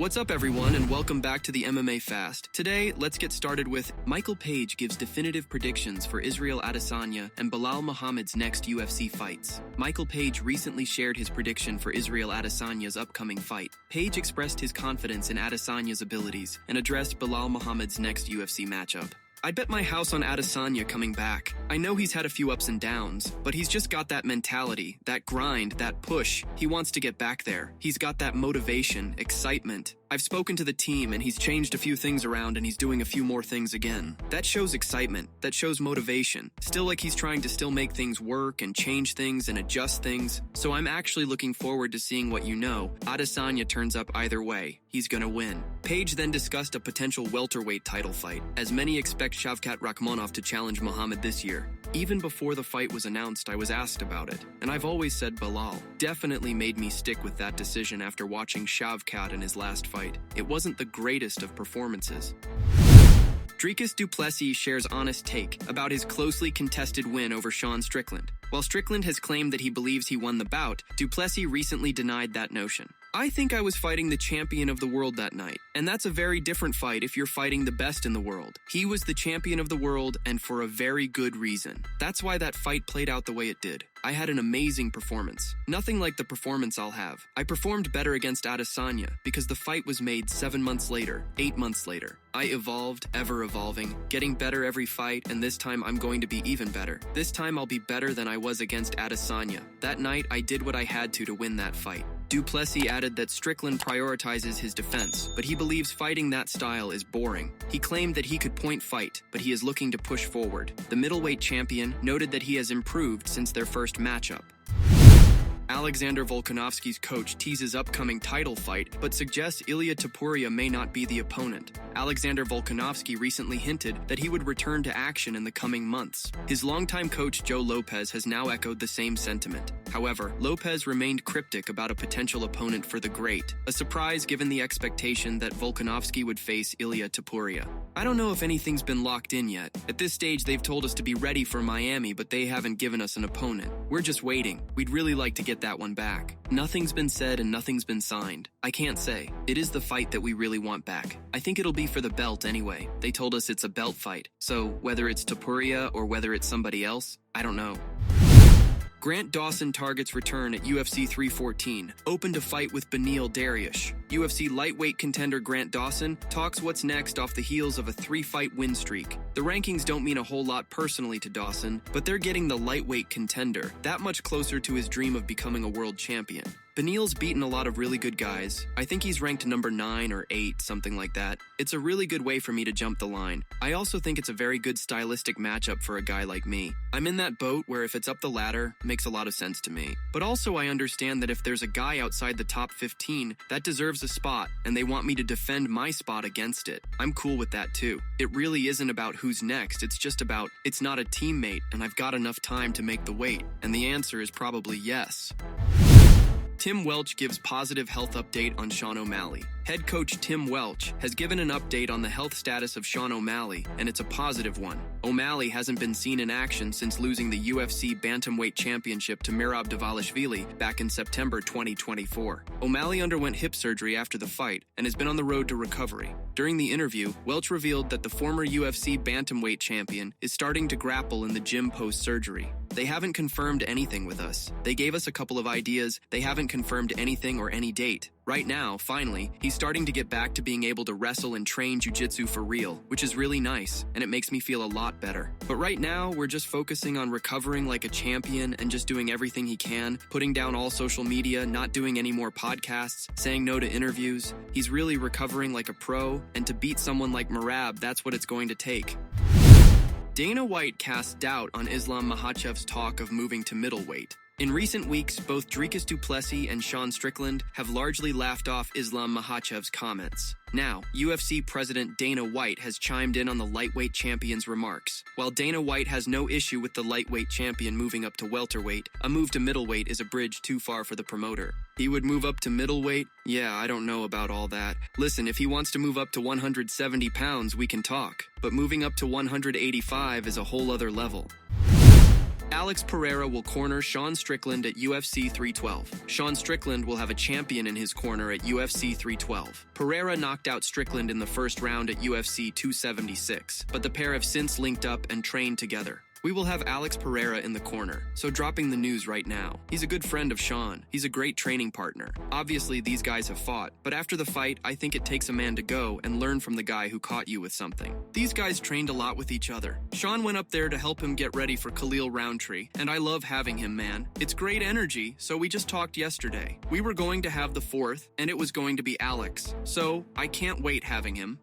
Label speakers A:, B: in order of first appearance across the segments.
A: What's up, everyone, and welcome back to the MMA Fast. Today, let's get started with Michael Page gives definitive predictions for Israel Adesanya and Belal Muhammad's next UFC fights. Michael Page recently shared his prediction for Israel Adesanya's upcoming fight. Page expressed his confidence in Adesanya's abilities and addressed Belal Muhammad's next UFC matchup. I'd bet my house on Adesanya coming back. I know he's had a few ups and downs, but he's just got that mentality, that grind, that push. He wants to get back there. He's got that motivation, excitement. I've spoken to the team and he's changed a few things around and he's doing a few more things again. That shows excitement. That shows motivation. Still like he's trying to still make things work and change things and adjust things. So I'm actually looking forward to seeing what you know. Adesanya turns up either way. He's gonna win. Page then discussed a potential welterweight title fight, as many expect Shavkat Rakhmonov to challenge Muhammad this year. Even before the fight was announced, I was asked about it, and I've always said Belal. Definitely made me stick with that decision after watching Shavkat in his last fight. It wasn't the greatest of performances. Dricus du Plessis shares honest take about his closely contested win over Sean Strickland. While Strickland has claimed that he believes he won the bout, du Plessis recently denied that notion. I think I was fighting the champion of the world that night, and that's a very different fight if you're fighting the best in the world. He was the champion of the world, and for a very good reason. That's why that fight played out the way it did. I had an amazing performance. Nothing like the performance I'll have. I performed better against Adesanya because the fight was made 7 months later, 8 months later. I evolved, ever evolving, getting better every fight, and this time I'm going to be even better. This time I'll be better than I was against Adesanya. That night, I did what I had to win that fight. Du Plessis added that Strickland prioritizes his defense, but he believes fighting that style is boring. He claimed that he could point fight, but he is looking to push forward. The middleweight champion noted that he has improved since their first matchup. Alexander Volkanovski's coach teases upcoming title fight, but suggests Ilia Topuria may not be the opponent. Alexander Volkanovski recently hinted that he would return to action in the coming months. His longtime coach Joe Lopez has now echoed the same sentiment. However, Lopez remained cryptic about a potential opponent for the great, a surprise given the expectation that Volkanovski would face Ilia Topuria. I don't know if anything's been locked in yet. At this stage, they've told us to be ready for Miami, but they haven't given us an opponent. We're just waiting. We'd really like to get that one back. Nothing's been said and nothing's been signed. I can't say. It is the fight that we really want back. I think it'll be for the belt anyway. They told us it's a belt fight. So whether it's Topuria or whether it's somebody else, I don't know. Grant Dawson targets return at UFC 314, open to fight with Beneil Dariush. UFC lightweight contender Grant Dawson talks what's next off the heels of a 3-fight win streak. The rankings don't mean a whole lot personally to Dawson, but they're getting the lightweight contender that much closer to his dream of becoming a world champion. Beneil's beaten a lot of really good guys. I think he's ranked number 9 or 8, something like that. It's a really good way for me to jump the line. I also think it's a very good stylistic matchup for a guy like me. I'm in that boat where if it's up the ladder, it makes a lot of sense to me. But also I understand that if there's a guy outside the top 15, that deserves a spot, and they want me to defend my spot against it. I'm cool with that too. It really isn't about who's next, it's just about, it's not a teammate, and I've got enough time to make the weight. And the answer is probably yes. Tim Welch gives positive health update on Sean O'Malley. Head coach Tim Welch has given an update on the health status of Sean O'Malley, and it's a positive one. O'Malley hasn't been seen in action since losing the UFC Bantamweight Championship to Merab Dvalishvili back in September 2024. O'Malley underwent hip surgery after the fight and has been on the road to recovery. During the interview, Welch revealed that the former UFC Bantamweight champion is starting to grapple in the gym post-surgery. They haven't confirmed anything with us. They gave us a couple of ideas. They haven't confirmed anything or any date. Right now, finally, he's starting to get back to being able to wrestle and train jiu-jitsu for real, which is really nice, and it makes me feel a lot better. But right now, we're just focusing on recovering like a champion and just doing everything he can, putting down all social media, not doing any more podcasts, saying no to interviews. He's really recovering like a pro, and to beat someone like Merab, that's what it's going to take. Dana White casts doubt on Islam Makhachev's talk of moving to middleweight. In recent weeks, both Dricus du Plessis and Sean Strickland have largely laughed off Islam Makhachev's comments. Now, UFC President Dana White has chimed in on the lightweight champion's remarks. While Dana White has no issue with the lightweight champion moving up to welterweight, a move to middleweight is a bridge too far for the promoter. He would move up to middleweight? Yeah, I don't know about all that. Listen, if he wants to move up to 170 pounds, we can talk. But moving up to 185 is a whole other level. Alex Pereira will corner Sean Strickland at UFC 312. Sean Strickland will have a champion in his corner at UFC 312. Pereira knocked out Strickland in the first round at UFC 276, but the pair have since linked up and trained together. We will have Alex Pereira in the corner, so dropping the news right now. He's a good friend of Sean. He's a great training partner. Obviously, these guys have fought, but after the fight, I think it takes a man to go and learn from the guy who caught you with something. These guys trained a lot with each other. Sean went up there to help him get ready for Khalil Roundtree, and I love having him, man. It's great energy, so we just talked yesterday. We were going to have the fourth, and it was going to be Alex, so I can't wait having him.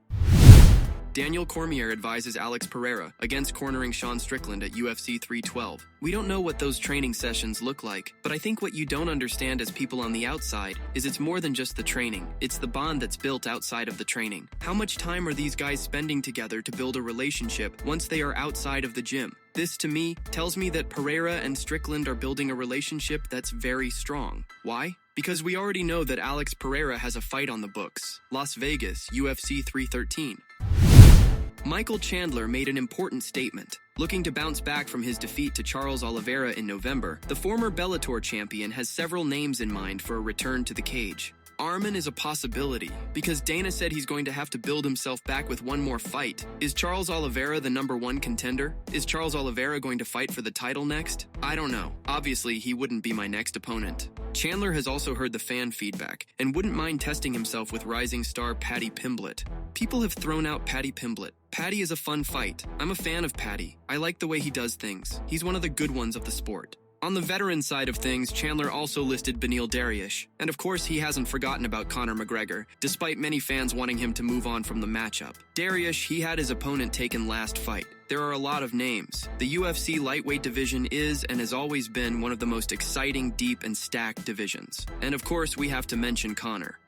A: Daniel Cormier advises Alex Pereira against cornering Sean Strickland at UFC 312. We don't know what those training sessions look like, but I think what you don't understand as people on the outside is it's more than just the training. It's the bond that's built outside of the training. How much time are these guys spending together to build a relationship once they are outside of the gym? This, to me, tells me that Pereira and Strickland are building a relationship that's very strong. Why? Because we already know that Alex Pereira has a fight on the books. Las Vegas, UFC 313. Michael Chandler made an important statement. Looking to bounce back from his defeat to Charles Oliveira in November, the former Bellator champion has several names in mind for a return to the cage. Arman is a possibility, because Dana said he's going to have to build himself back with one more fight. Is Charles Oliveira the #1 contender? Is Charles Oliveira going to fight for the title next? I don't know. Obviously, he wouldn't be my next opponent. Chandler has also heard the fan feedback, and wouldn't mind testing himself with rising star Paddy Pimblett. People have thrown out Paddy Pimblett. Paddy is a fun fight. I'm a fan of Paddy. I like the way he does things. He's one of the good ones of the sport. On the veteran side of things, Chandler also listed Beneil Dariush. And of course, he hasn't forgotten about Conor McGregor, despite many fans wanting him to move on from the matchup. Dariush, he had his opponent taken last fight. There are a lot of names. The UFC lightweight division is and has always been one of the most exciting, deep, and stacked divisions. And of course, we have to mention Conor.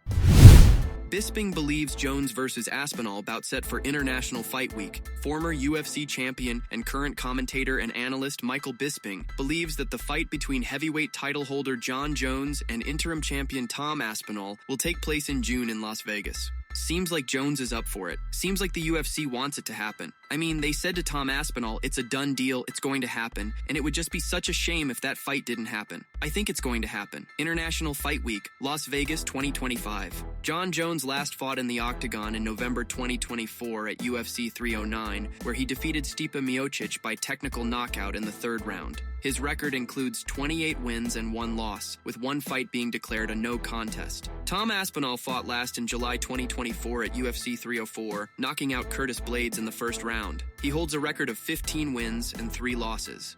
A: Bisping believes Jones versus Aspinall bout set for International Fight Week. Former UFC champion and current commentator and analyst Michael Bisping believes that the fight between heavyweight title holder Jon Jones and interim champion Tom Aspinall will take place in June in Las Vegas. Seems like Jones is up for it. Seems like the UFC wants it to happen. I mean, they said to Tom Aspinall, it's a done deal, it's going to happen, and it would just be such a shame if that fight didn't happen. I think it's going to happen. International Fight Week, Las Vegas 2025. Jon Jones last fought in the Octagon in November 2024 at UFC 309, where he defeated Stipe Miocic by technical knockout in the third round. His record includes 28 wins and 1 loss, with one fight being declared a no contest. Tom Aspinall fought last in July 2024 at UFC 304, knocking out Curtis Blades in the first round. He holds a record of 15 wins and 3 losses.